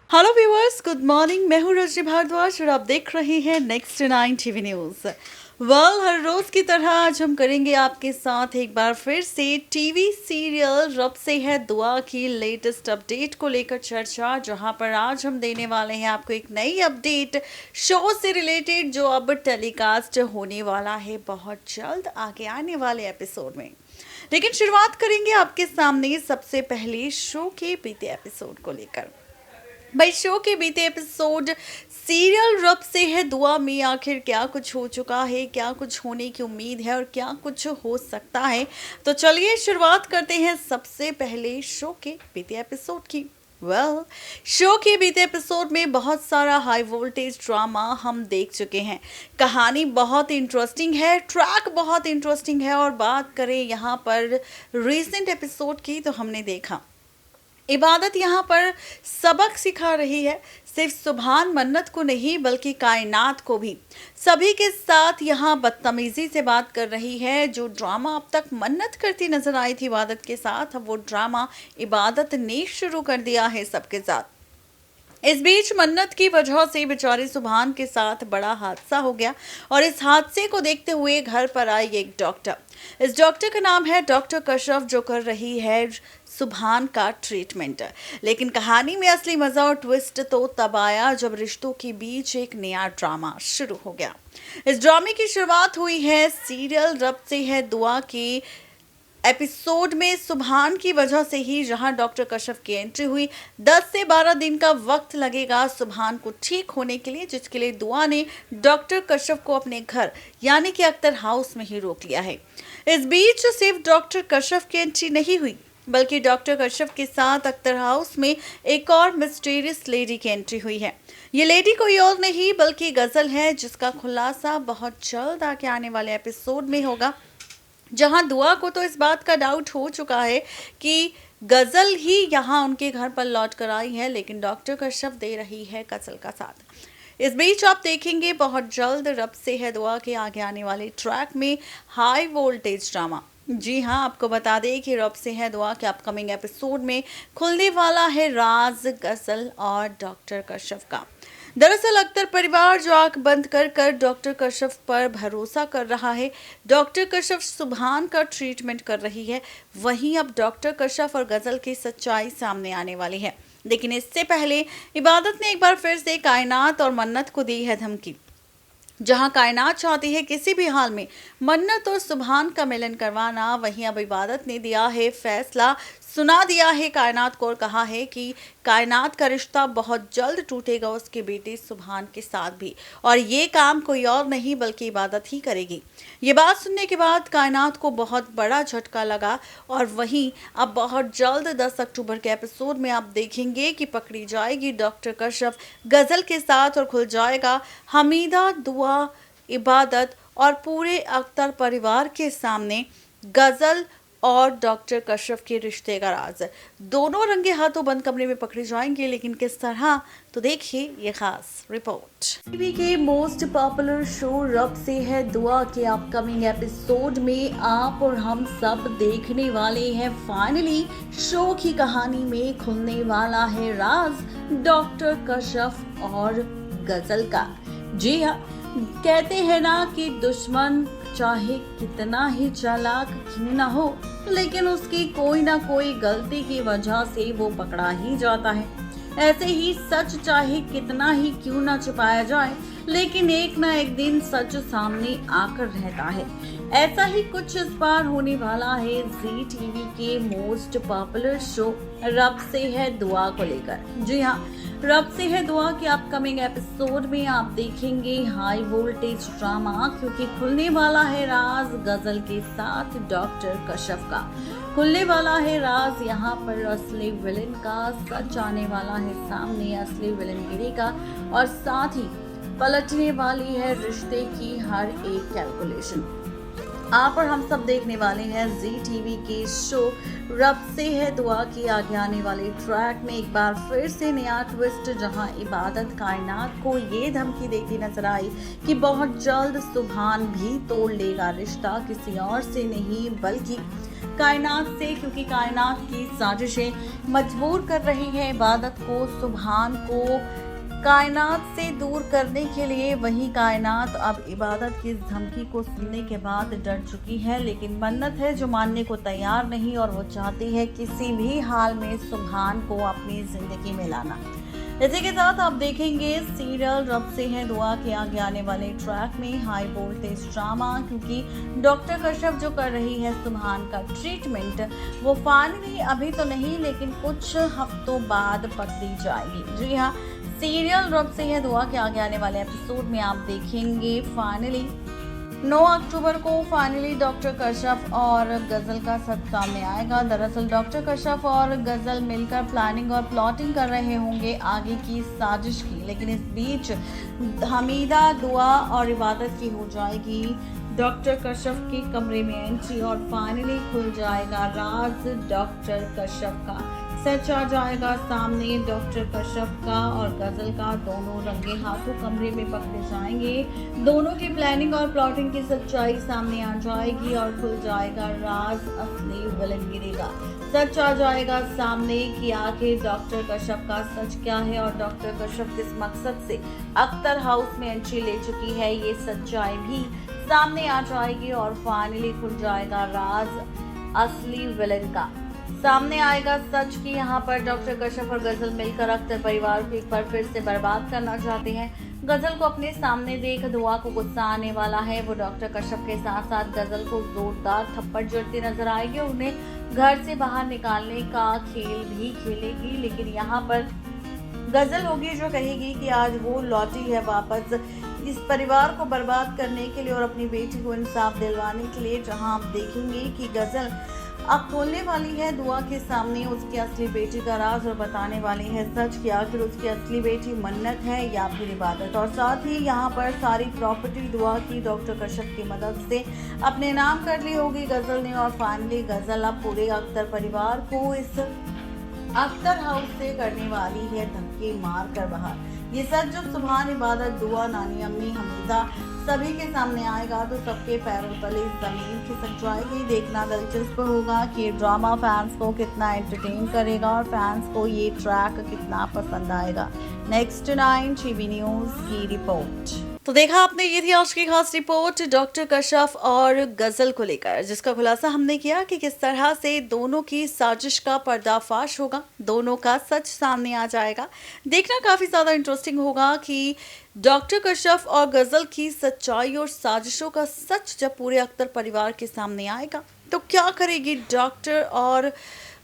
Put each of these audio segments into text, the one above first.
Hello viewers, good morning. मैं हूँ रजनी भारद्वाज और आप देख रहे हैं नेक्स्ट 9 टीवी न्यूज़। हर रोज की तरह आज हम करेंगे आपके साथ एक बार फिर से टीवी सीरियल रब से है दुआ की लेटेस्ट अपडेट को लेकर चर्चा, जहां पर आज हम देने वाले हैं आपको एक नई अपडेट शो से रिलेटेड जो अब टेलीकास्ट होने वाला है बहुत जल्द आगे आने वाले एपिसोड में। लेकिन शुरुआत करेंगे आपके सामने सबसे पहले शो के बीते एपिसोड को लेकर। भाई, शो के बीते एपिसोड सीरियल रब से है दुआ में आखिर क्या कुछ हो चुका है, क्या कुछ होने की उम्मीद है और क्या कुछ हो सकता है। तो चलिए शुरुआत करते हैं सबसे पहले शो के बीते एपिसोड की। शो के बीते एपिसोड में बहुत सारा हाई वोल्टेज ड्रामा हम देख चुके हैं। कहानी बहुत इंटरेस्टिंग है, ट्रैक बहुत इंटरेस्टिंग है और बात करें यहाँ पर रिसेंट एपिसोड की तो हमने देखा इबादत यहाँ पर सबक सिखा रही है, सिर्फ सुभान मन्नत को नहीं बल्कि कायनात को भी। सभी के साथ यहाँ बदतमीजी से बात कर रही है। जो ड्रामा अब तक मन्नत करती नजर आई थी इबादत के साथ, अब वो ड्रामा इबादत ने शुरू कर दिया है सबके साथ। इस बीच मन्नत की वजह से बेचारे सुभान के साथ बड़ा हादसा हो गया और इस हादसे को देखते हुए घर पर आई एक डॉक्टर। इस डॉक्टर का नाम है डॉक्टर कशरफ, जो कर रही है सुभान का ट्रीटमेंट। लेकिन कहानी में असली मजा और ट्विस्ट तो तब आया जब रिश्तों के बीच एक नया ड्रामा शुरू हो गया। इस ड्रामे की शुरुआत हुई है सीरियल रब से है दुआ की एपिसोड में सुभान की वजह से ही। जहां डॉक्टर कशरफ की एंट्री हुई, 10 से 12 दिन का वक्त लगेगा सुभान को ठीक होने के लिए, जिसके लिए दुआ ने डॉक्टर कशरफ को अपने घर यानी कि अख्तर हाउस में ही रोक लिया है। इस बीच सिर्फ डॉक्टर कशरफ की एंट्री नहीं हुई बल्कि डॉक्टर कशरफ के साथ अख्तर हाउस में एक और मिस्टीरियस लेडी की एंट्री हुई है। ये लेडी कोई और नहीं बल्कि गजल है, जिसका खुलासा बहुत जल्द आगे आने वाले एपिसोड में होगा। जहां दुआ को तो इस बात का डाउट हो चुका है कि गजल ही यहाँ उनके घर पर लौट कर आई है, लेकिन डॉक्टर कशरफ दे रही है गजल का साथ। इस बीच आप देखेंगे बहुत जल्द रब से है दुआ के आगे आने वाले ट्रैक में हाई वोल्टेज ड्रामा। जी हाँ, आपको बता दें कि रब से है दुआ के अपकमिंग एपिसोड में खुलने वाला है राज गजल और डॉक्टर कशरफ का। दरअसल अख्तर परिवार जो आंख बंद कर कर डॉक्टर कशरफ पर भरोसा कर रहा है, डॉक्टर कशरफ सुभान का ट्रीटमेंट कर रही है, वहीं अब डॉक्टर कशरफ और गजल की सच्चाई सामने आने वाली है। लेकिन इससे पहले इबादत ने एक बार फिर से कायनात और मन्नत को दी है धमकी। जहां कायनात चाहती है किसी भी हाल में मन्नत और सुभान का मिलन करवाना, वहीं अब इबादत ने दिया है फैसला, सुना दिया है कायनात को और कहा है कि कायनात का रिश्ता बहुत जल्द टूटेगा उसके बेटे सुभान के साथ भी, और ये काम कोई और नहीं बल्कि इबादत ही करेगी। ये बात सुनने के बाद कायनात को बहुत बड़ा झटका लगा और वहीं अब बहुत जल्द 10 अक्टूबर के एपिसोड में आप देखेंगे कि पकड़ी जाएगी डॉक्टर कशरफ गजल के साथ और खुल जाएगा हमीदा, दुआ, इबादत और पूरे अख्तर परिवार के सामने गजल और डॉक्टर कशरफ के रिश्ते का राज। दोनों रंगे हाथों बंद कमरे में पकड़े जाएंगे, लेकिन किस तरह, तो देखिए ये खास रिपोर्ट। टीवी के मोस्ट पॉपुलर शो रब से है दुआ के अपकमिंग एपिसोड में आप और हम सब देखने वाले हैं फाइनली शो की कहानी में खुलने वाला है राज डॉक्टर कशरफ और गजल का। जी हाँ, कहते हैं ना कि दुश्मन चाहे कितना ही चालाक क्यों ना हो, लेकिन उसकी कोई ना कोई गलती की वजह से वो पकड़ा ही जाता है। ऐसे ही सच चाहे कितना ही क्यों ना छुपाया जाए, लेकिन एक ना एक दिन सच सामने आकर रहता है। ऐसा ही कुछ इस बार होने वाला है जी टीवी के मोस्ट पॉपुलर शो रब से है दुआ को लेकर। जी हाँ, रब से है दुआ के अपकमिंग एपिसोड में आप देखेंगे हाई वोल्टेज ड्रामा, क्योंकि खुलने वाला है राज गजल के साथ डॉक्टर कशरफ का। खुलने वाला है राज, यहाँ पर असली विलेन का सच आने वाला है सामने, असली विलेनगिरी का, और साथ ही पलटने वाली है रिश्ते की हर एक कैलकुलेशन। आप और हम सब देखने वाले हैं जी टीवी के शो रब से है दुआ की आगे आने वाले ट्रैक में एक बार फिर से नया ट्विस्ट, जहां इबादत कायनात को ये धमकी देती नजर आई कि बहुत जल्द सुभान भी तोड़ लेगा रिश्ता किसी और से नहीं बल्कि कायनात से, क्योंकि कायनात की साजिशें मजबूर कर रही है इबादत को सुभान को कायनात से दूर करने के लिए। वही कायनात अब इबादत की इस धमकी को सुनने के बाद डर चुकी है, लेकिन मन्नत है जो मानने को तैयार नहीं और वो चाहती है किसी भी हाल में सुभान को अपनी जिंदगी में लाना। इसी के साथ आप देखेंगे सीरियल रब से है दुआ के आगे आने वाले ट्रैक में हाई वोल्टेज ड्रामा, क्योंकि डॉक्टर कश्यप जो कर रही है सुभान का ट्रीटमेंट वो फाइनली अभी तो नहीं लेकिन कुछ हफ्तों बाद पकड़ी जाएगी। जी हाँ, सीरियल रब से है दुआ के आगे आने वाले एपिसोड में आप देखेंगे फाइनली 9 अक्टूबर को फाइनली डॉक्टर कश्यप और गजल का सच सामने आएगा। दरअसल डॉक्टर कश्यप और गजल मिलकर प्लानिंग और प्लॉटिंग कर रहे होंगे आगे की साजिश की, लेकिन इस बीच हमीदा दुआ और इबादत की हो जाएगी डॉक्टर कश्यप के कमरे में एंट्री और फाइनली खुल जाएगा राज डॉक्टर कश्यप का। सच आ जाएगा सामने डॉक्टर कश्यप का और गजल का, दोनों रंगे हाथों कमरे में पकड़े जाएंगे। दोनों की प्लानिंग और प्लॉटिंग की सच्चाई सामने आ जाएगी और खुल जाएगा राज, असली विलन गिरेगा। सच आ जाएगा सामने कि आखिर डॉक्टर कश्यप का सच क्या है और डॉक्टर कश्यप किस मकसद से अख्तर हाउस में एंट्री ले चुकी है, ये सच्चाई भी सामने आ जाएगी और फाइनली खुल जाएगा राज, असली विलन का। सामने आएगा सच कि यहाँ पर डॉक्टर कश्यप और गजल मिलकर अख्तर परिवार को एक बार फिर से बर्बाद करना चाहते हैं। गजल को अपने सामने देख दुआ को गुस्सा आने वाला है। वो डॉक्टर कश्यप के साथ साथ गजल को जोरदार थप्पड़ जड़ती नजर आएगी और उन्हें घर से बाहर निकालने का खेल भी खेलेगी, लेकिन यहाँ पर गजल होगी जो कहेगी कि आज वो लौटी है वापस इस परिवार को बर्बाद करने के लिए और अपनी बेटी को इंसाफ दिलवाने के लिए। जहां आप देखेंगे कि गजल अब खोलने वाली है दुआ के सामने उसकी असली बेटी का राज और बताने वाली है सच कि आखिर उसकी असली बेटी मन्नत है या फिर इबादत। और साथ ही यहाँ पर सारी प्रॉपर्टी दुआ की डॉक्टर कश्यप की मदद से अपने नाम कर ली होगी गजल ने और फाइनली गजल अब पूरे अख्तर परिवार को इस अख्तर हाउस से करने वाली है धक्के मार कर बाहर। ये सच जब सुभान इबादत दुआ नानी अम्मी हमीदा सभी के सामने आएगा तो सबके पैरों तले जमीन खिसक जाएगी। देखना दिलचस्प होगा कि ये ड्रामा फैंस को कितना एंटरटेन करेगा और फैंस को ये ट्रैक कितना पसंद आएगा। नेक्स्ट 9 टीवी न्यूज़ की रिपोर्ट। तो देखा आपने, ये थी आज की खास रिपोर्ट डॉक्टर कश्यप और गजल को लेकर, जिसका खुलासा हमने किया कि किस तरह से दोनों की साजिश का पर्दाफाश होगा, दोनों का सच सामने आ जाएगा। देखना काफ़ी ज़्यादा इंटरेस्टिंग होगा कि डॉक्टर कश्यप और गजल की सच्चाई और साजिशों का सच जब पूरे अख्तर परिवार के सामने आएगा तो क्या करेगी डॉक्टर और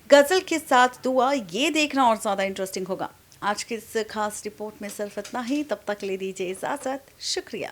गजल के साथ दुआ, ये देखना और ज़्यादा इंटरेस्टिंग होगा। आज की इस खास रिपोर्ट में सिर्फ इतना ही, तब तक ले दीजिए इजाज़त। शुक्रिया।